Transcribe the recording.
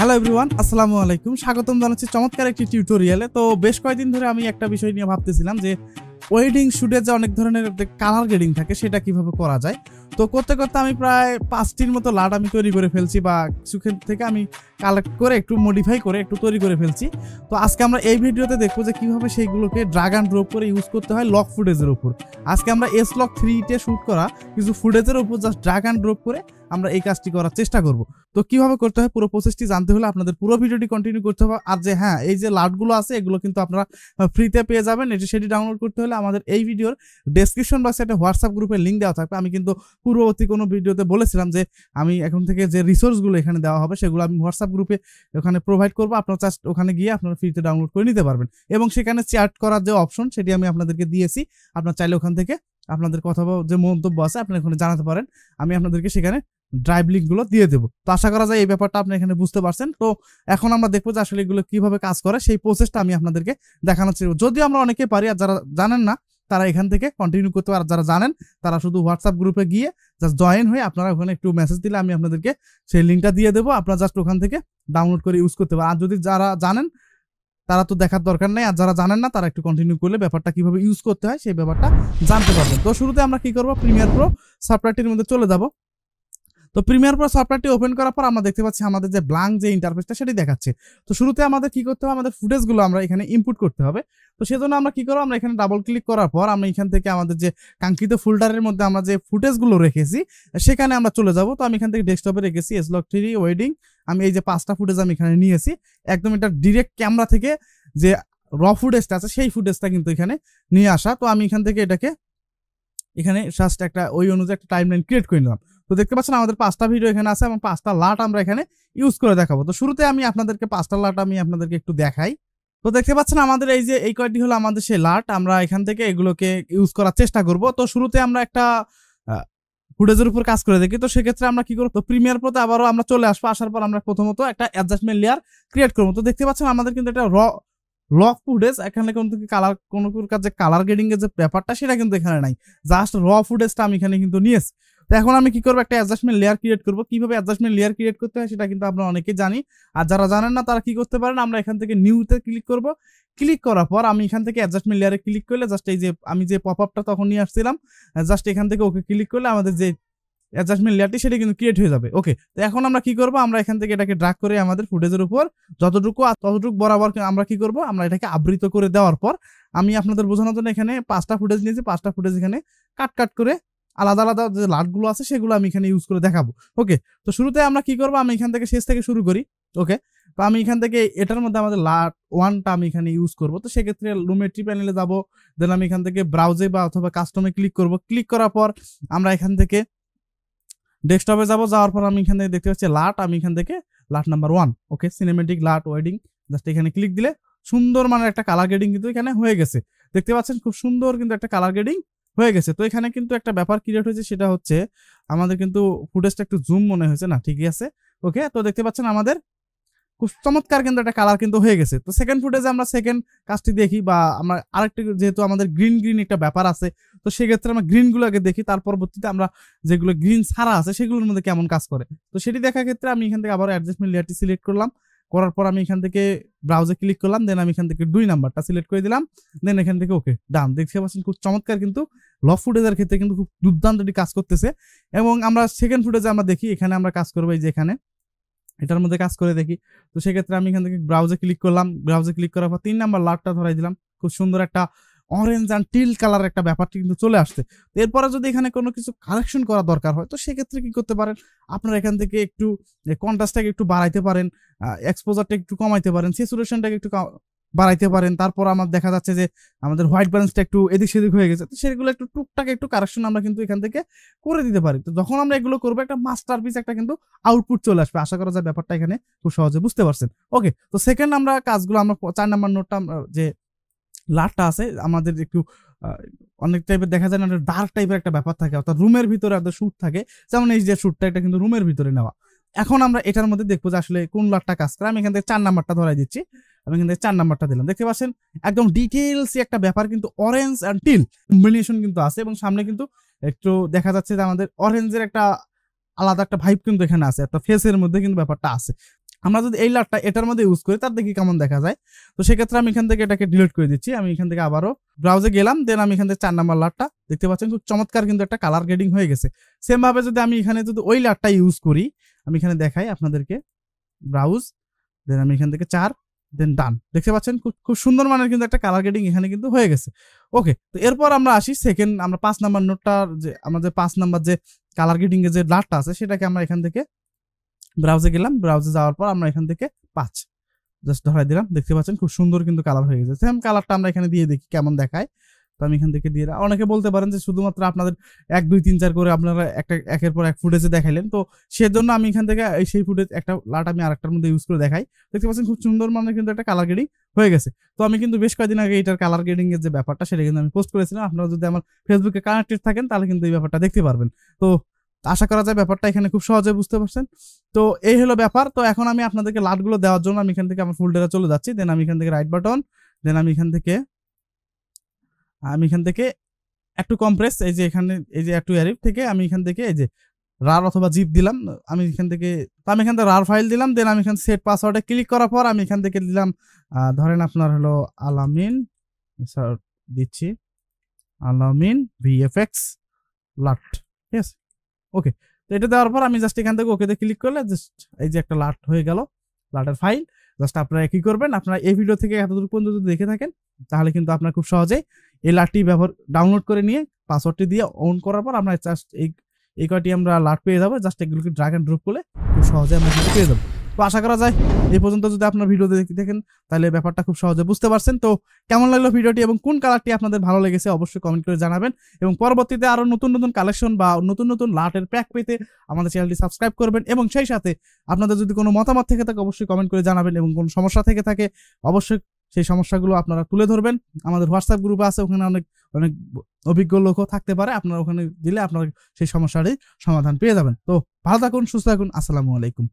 Hello everyone, আসসালামু আলাইকুম। স্বাগতম জানাচ্ছি চমৎকার একটি টিউটোরিয়ালে। তো বেশ কয়েকদিন ধরে আমি একটা বিষয় নিয়ে ভাবতেছিলাম যে ওয়েডিং শুটে যে অনেক ধরনের কালার গ্রেডিং থাকে সেটা কিভাবে করা যায়। তো করতে করতে আমি প্রায় 5টির মতো লাট আমি তৈরি করে ফেলছি, বা কিছুক্ষণ থেকে আমি কালেক্ট করে একটু মডিফাই করে একটু তৈরি করে ফেলছি। তো আজকে আমরা এই ভিডিওতে দেখবো যে কিভাবে সেইগুলোকে ড্রাগ অ্যান্ড ড্রপ করে ইউজ করতে হয় লক ফুটেজের উপর। আজকে আমরা S-Log 3-তে শ্যুট করা কিছু ফুটেজের উপর জাস্ট ড্রাগ অ্যান্ড ড্রপ করে আমরা এই কাজটি করার চেষ্টা করব। তো কিভাবে করতে হয় পুরো প্রসেসটি জানতে হলে আপনাদের পুরো ভিডিওটি কন্টিনিউ করতে হবে। আর যে হ্যাঁ, এই যে লাটগুলো আছে এগুলো কিন্তু আপনারা ফ্রিতে পেয়ে যাবেন। সেটি ডাউনলোড করতে হলে আমাদের এই ভিডিওর ডেসক্রিপশন বক্সে একটা হোয়াটসঅ্যাপ গ্রুপের লিঙ্ক দেওয়া থাকবে। আমি কিন্তু পূর্ববর্তী কোনো ভিডিওতে বলেছিলাম যে আমি এখন থেকে যে রিসোর্সগুলো এখানে দেওয়া হবে সেগুলো আমি হোয়াটসঅ্যাপ গ্রুপে ওখানে প্রোভাইড করবো। আপনারা জাস্ট ওখানে গিয়ে আপনারা ফ্রিতে ডাউনলোড করে নিতে পারবেন, এবং সেখানে চ্যাট করার যে অপশন সেটি আমি আপনাদেরকে দিয়েছি। আপনারা চাইলে ওখান থেকে আপনাদের কথা যে মন্তব্য আছে আপনি এখানে জানাতে পারেন। আমি আপনাদেরকে সেখানে ড্রাইভ লিঙ্কগুলো দিয়ে দেবো। তো আশা করা যায় এই ব্যাপারটা আপনি এখানে বুঝতে পারছেন। তো এখন আমরা দেখবো যে আসলে এগুলো কিভাবে কাজ করে, সেই প্রসেসটা আমি আপনাদেরকে দেখানোর চেষ্টা করব। যদিও আমরা অনেকে পারি, আর যারা জানেন না তারা এখান থেকে কন্টিনিউ করতে পারে। আর যারা জানেন তারা শুধু হোয়াটসঅ্যাপ গ্রুপে গিয়ে জাস্ট জয়েন হয়ে আপনারা ওখানে একটু মেসেজ দিলে আমি আপনাদেরকে সেই লিঙ্কটা দিয়ে দেবো। আপনারা জাস্ট ওখান থেকে ডাউনলোড করে ইউজ করতে পারেন। আর যদি যারা জানেন তারা তো দেখার দরকার নেই, আর যারা জানেন না তারা একটু কন্টিনিউ করলে ব্যাপারটা কিভাবে ইউজ করতে হয় সেই ব্যাপারটা জানতে পারবেন। তো শুরুতে আমরা কি করবো, প্রিমিয়ার প্রো সফটওয়্যারটির মধ্যে চলে যাব। তো প্রিমিয়ার প্রো সফটওয়্যারটি ওপেন করার পর আমরা দেখতে পাচ্ছি আমাদের যে ব্ল্যাঙ্ক যে ইন্টারফেসটা সেটি দেখাচ্ছে। তো শুরুতে আমাদের কি করতে হবে, আমাদের ফুটেজগুলো আমরা এখানে ইনপুট করতে হবে। তো সেজন্য আমরা কি করবো, আমরা এখানে ডাবল ক্লিক করার পর আমরা এখান থেকে আমাদের যে কাঙ্ক্ষিত ফোল্ডারের মধ্যে আমরা যে ফুটেজগুলো রেখেছি সেখানে আমরা চলে যাব। তো আমি এখান থেকে ডেস্কটপে রেখেছি S-Log 3 ওয়েডিং। আমি এই যে 5টা ফুটেজ আমি এখানে নিয়েছি, একদম এটা ডিরেক্ট ক্যামেরা থেকে যে র ফুটেজটা আছে সেই ফুটেজটা কিন্তু এখানে নিয়ে আসা। তো আমি এখান থেকে এটাকে এখানে জাস্ট একটা ওই অনুযায়ী একটা টাইমলাইন ক্রিয়েট করে নিলাম। তো দেখতে পাচ্ছেন আমাদের 5টা ভিডিও এখানে আছে এবং 5টা লাট আমরা এখানে ইউজ করে দেখাবো। তো শুরুতে আমি আপনাদেরকে 5টা লাট আমি আপনাদেরকে একটু দেখাই। তো দেখতে পাচ্ছেন আমাদের এই যে এই কয়টি হলো আমাদের সেই লাট, আমরা এখান থেকে এগুলোকে ইউজ করার চেষ্টা করব। তো শুরুতে আমরা একটা ফুটেজের উপর কাজ করে দেখি। তো সেক্ষেত্রে আমরা কি করবো, তো প্রিমিয়ার প্রোতে আবারও আমরা চলে আসবো। আসার পর আমরা প্রথমত একটা অ্যাডজাস্টমেন্ট লেয়ার ক্রিয়েট করবো। তো দেখতে পাচ্ছেন আমাদের কিন্তু একটা লক ফুটেজ, এখানে কিন্তু কালার কোনো প্রকার যে কালার গ্রেডিং এর যে ব্যাপারটা সেটা কিন্তু এখানে নাই, জাস্ট ফুটেজটা আমি এখানে কিন্তু নিয়েছি। তো এখন আমি কি করবো, একটা অ্যাডজাস্টমেন্ট লেয়ার ক্রিয়েট করবো। কিভাবে অ্যাডজাস্টমেন্ট লেয়ার ক্রিয়েট করতে হয় সেটা কিন্তু আমরা অনেকেই জানি, আর যারা জানেন না তারা কি করতে পারেন, আমরা এখান থেকে নিউতে ক্লিক করব। ক্লিক করার পর আমি এখান থেকে অ্যাডজাস্টমেন্ট লেয়ারে ক্লিক করলে জাস্ট এই যে আমি যে পপ আপটা তখন নিয়ে আসছিলাম, জাস্ট এখান থেকে ওকে ক্লিক করলে আমাদের যে অ্যাডজাস্টমেন্ট লেয়ারটি সেটা কিন্তু ক্রিয়েট হয়ে যাবে। ওকে, তো এখন আমরা কি করব, আমরা এখান থেকে এটাকে ড্র্যাগ করে আমাদের ফুটেজের উপর যতটুকু বরাবর আমরা কি করব, আমরা এটাকে আবৃত করে দেওয়ার পর আমি আপনাদের বোঝানোর জন্য এখানে 5টা ফুটেজ নিয়েছি। 5টা ফুটেজ এখানে কাট করে আলাদা আলাদা যে লাটগুলো আছে সেগুলো আমি এখানে ইউজ করে দেখাবো। ওকে, তো শুরুতে আমরা কি করব, আমি এখান থেকে শেষ থেকে শুরু করি। ওকে, তো আমি এখান থেকে এটার মধ্যে আমাদের লাট 1টা আমি এখানে ইউজ করব। তো সেক্ষেত্রে লুমেট্রি প্যানেলে যাব, দেন আমি এখান থেকে ব্রাউজে বা অথবা কাস্টমে ক্লিক করব। ক্লিক করার পর আমরা এখান থেকে ডেস্কটপে যাব। যাওয়ার পর আমি এখান থেকে দেখতে পাচ্ছি লাট, আমি এখান থেকে লাট নাম্বার 1, ওকে, সিনেমেটিক লাট ওয়েডিং, জাস্ট এখানে ক্লিক দিলে সুন্দর মানের একটা কালার গ্রেডিং কিন্তু এখানে হয়ে গেছে। দেখতে পাচ্ছেন খুব সুন্দর কিন্তু একটা কালার গ্রেডিং হয়ে গেছে। তো এখানে কিন্তু একটা ব্যাপার ক্রিয়েট হয়েছে, সেটা হচ্ছে আমাদের কিন্তু ফুটেজটা একটু জুম মনে হয়েছে না, ঠিকই আছে। ওকে, তো দেখতে পাচ্ছেন আমাদের খুব চমৎকার কিন্তু একটা কালার কিন্তু হয়ে গেছে। তো সেকেন্ড ফুটেজে আমরা সেকেন্ড কাজটি দেখি, বা আমরা আরেকটা, যেহেতু আমাদের গ্রিন একটা ব্যাপার আছে, তো সেক্ষেত্রে আমরা গ্রিনগুলো আগে দেখি, তার পরবর্তীতে আমরা যেগুলো গ্রিন ছাড়া আছে সেগুলোর মধ্যে কেমন কাজ করে। তো সেটি দেখার ক্ষেত্রে আমি এখান থেকে আবার অ্যাডজাস্টমেন্ট লেয়ারটি সিলেক্ট করলাম। করার পর আমি এখান থেকে ব্রাউজে ক্লিক করলাম, দেন আমি এখান থেকে 2 নাম্বারটা সিলেক্ট করে দিলাম, দেন এখান থেকে ওকে ডান। দেখতে পাচ্ছেন খুব চমৎকার কিন্তু লক ফুটেজের ক্ষেত্রে কিন্তু খুব দুর্দান্ত কাজ করতেছে। এবং আমরা সেকেন্ড ফুটেজে আমরা দেখি, এখানে আমরা কাজ করবো এই যে এখানে এটার মধ্যে কাজ করে দেখি। তো সেক্ষেত্রে আমি এখান থেকে ব্রাউজে ক্লিক করলাম। ব্রাউজে ক্লিক করার পর 3 নাম্বার লাটটা ধরাই দিলাম। খুব সুন্দর একটা অরেঞ্জ অ্যান্ড টিল কালার একটা ব্যাপারটি কিন্তু চলে আসছে। তো এরপরে যদি এখানে কোনো কিছু কারেকশন করা দরকার হয় তো সেক্ষেত্রে কি করতে পারেন, আপনারা এখান থেকে একটু কন্ট্রাস্টটাকে একটু বাড়াইতে পারেন, এক্সপোজারটা একটু কমাইতে পারেন, স্যাচুরেশনটাকে একটু বাড়াইতে পারেন। তারপর আমার দেখা যাচ্ছে যে আমাদের হোয়াইট ব্যালেন্সটা একটু এদিক সেদিক হয়ে গেছে, তো সেগুলো একটু টুকটাক একটু কারেকশন আমরা কিন্তু এখান থেকে করে দিতে পারি। তো যখন আমরা এগুলো করবো একটা মাস্টারপিস একটা কিন্তু আউটপুট চলে আসবে। আশা করা যায় ব্যাপারটা এখানে খুব সহজে বুঝতে পারছেন। ওকে, তো সেকেন্ড আমরা কাজগুলো আমরা 4 নাম্বার নোটটা যে লাটটা আছে আমাদের একটু অনেক টাইপের দেখা যায় না, ডার্ক টাইপের একটা ব্যাপার থাকে, অর্থাৎ রুমের ভিতরে একটা শুট থাকে, যেমন এই যে শুটটা এটা কিন্তু রুমের ভিতরে নেওয়া। এখন আমরা এটার মধ্যে দেখবো যে আসলে কোন লাটটা কাজ করে। আমি এখান থেকে 4 নাম্বারটা ধরাই দিচ্ছি, আমি এখান থেকে 4 নাম্বারটা দিলাম। দেখতে পাচ্ছেন একদম ডিটেইলসই একটা ব্যাপার কিন্তু অরেঞ্জ অ্যান্ড টিল কম্বিনেশন কিন্তু আছে, এবং সামনে কিন্তু একটু দেখা যাচ্ছে যে আমাদের অরেঞ্জের একটা আলাদা একটা ভাইব কিন্তু এখানে আছে, একটা ফেসের মধ্যে কিন্তু ব্যাপারটা আছে। আমরা যদি এই লাটটা এটার মধ্যে ইউজ করি তার দেখি কেমন দেখা যায়। তো সেক্ষেত্রে আমি এখান থেকে এটাকে ডিলিট করে দিচ্ছি। আমি এখান থেকে আবারও ব্রাউজে গেলাম, দেন আমি এখান থেকে 4 নাম্বার লাটটা দেখতে পাচ্ছেন খুব চমৎকার কিন্তু একটা কালার গ্রেডিং হয়ে গেছে। সেম ভাবে যদি আমি এখানে যদি ওই লাটটা ইউজ করি, আমি এখানে দেখাই আপনাদেরকে, ব্রাউজ, দেন আমি এখান থেকে 4, দেন ডান, দেখতে পাচ্ছেন খুব সুন্দর মানের কিন্তু একটা কালার গ্রেডিং এখানে কিন্তু হয়ে গেছে। ওকে, তো এরপর আমরা আসি সেকেন্ড, আমরা 5 নাম্বার নোটটার যে আমাদের 5 নাম্বার যে কালার গ্রেডিং এর যে লাটটা আছে সেটাকে আমরা এখান থেকে ব্রাউজে গেলাম, ব্রাউজে যাওয়ার পর আমরা এখান থেকে 5 জাস্ট ধরাই দিলাম, দেখতে পাচ্ছেন খুব সুন্দর কিন্তু কালার হয়ে গেছে। সেম কালারটা আমরা এখানে দিয়ে দেখি কেমন দেখায়। তো আমি এখান থেকে দিয়ে, অনেকে বলতে পারেন যে শুধুমাত্র আপনাদের 1 2 3 4 করে আপনারা একটা একের পর এক ফুটেজে দেখাইলেন, তো সেজন্য আমি এখান থেকে সেই ফুটেজ একটা লাট আমি আরেকটার মধ্যে ইউজ করে দেখাই। দেখতে পাচ্ছেন খুব সুন্দর মানের কিন্তু একটা কালার গ্রেডিং হয়ে গেছে। তো আমি কিন্তু বেশ কয়েকদিন আগে এটার কালার গ্রেডিং এর যে ব্যাপারটা সেটা কিন্তু আমি পোস্ট করেছিলাম। আপনারা যদি আমার ফেসবুকে কানেক্টেড থাকেন তাহলে কিন্তু এই ব্যাপারটা দেখতে পারবেন। তো আশা করা যায় ব্যাপারটা এখানে খুব সহজে বুঝতে পারছেন। তো এই হলো ব্যাপার। তো এখন আমি আপনাদেরকে লাটগুলো দেওয়ার জন্য আমি এখান থেকে আমার ফোল্ডারে চলে যাচ্ছি, দেন আমি এখান থেকে রাইট বাটন, দেন আমি এখান থেকে একটু কম্প্রেস, এই যে এখানে এই যে একটু অ্যারিভ থেকে আমি এখান থেকে এই যে রার অথবা জিপ দিলাম, আমি এখান থেকে রার ফাইল দিলাম, দেন আমি এখান সেট পাসওয়ার্ডে ক্লিক করার পর আমি এখান থেকে দিলাম ধরেন আপনার হলো আলামিন, দিচ্ছি আলামিন ভিএফএক্স লাট, ঠিক আছে। ওকে, তো এটা দেওয়ার পর আমি জাস্ট এখান থেকে ওকেতে ক্লিক করলে জাস্ট এই যে একটা লাট হয়ে গেল, লাটের ফাইল। জাস্ট আপনারা কি করবেন, আপনারা এই ভিডিও থেকে এতদূর পর্যন্ত যদি দেখে থাকেন তাহলে কিন্তু আপনারা খুব সহজেই এই লাটটি ডাউনলোড করে নিয়ে পাসওয়ার্ডটি দিয়ে অন করার পর আমরা জাস্ট এই কয়টি আমরা লাট পেয়ে যাবো। জাস্ট এগুলোকে ড্রাগ অ্যান্ড ড্রপ করলে খুব সহজে আমরা কিন্তু পেয়ে যাবো। তো আশা করা যায় এই পর্যন্ত যদি আপনার ভিডিও দেখেন তাহলে ব্যাপারটা খুব সহজে বুঝতে পারছেন। তো কেমন লাগলো ভিডিওটি এবং কোন কালারটি আপনাদের ভালো লেগেছে অবশ্যই কমেন্ট করে জানাবেন, এবং পরবর্তীতে আরো নতুন নতুন কালেকশন বা নতুন নতুন লাটের প্যাক পেতে আমাদের চ্যানেলটি সাবস্ক্রাইব করবেন, এবং সেই সাথে আপনাদের যদি কোনো মতামত থেকে থাকে অবশ্যই কমেন্ট করে জানাবেন, এবং কোনো সমস্যা থেকে থাকে অবশ্যই সেই সমস্যাগুলো আপনারা তুলে ধরবেন। আমাদের হোয়াটসঅ্যাপ গ্রুপ আছে, ওখানে অনেক অনেক অভিজ্ঞ লোকও থাকতে পারে, আপনারা ওখানে দিলে আপনারা সেই সমস্যারই সমাধান পেয়ে যাবেন। তো ভালো থাকুন, সুস্থ থাকুন, আসসালামু আলাইকুম।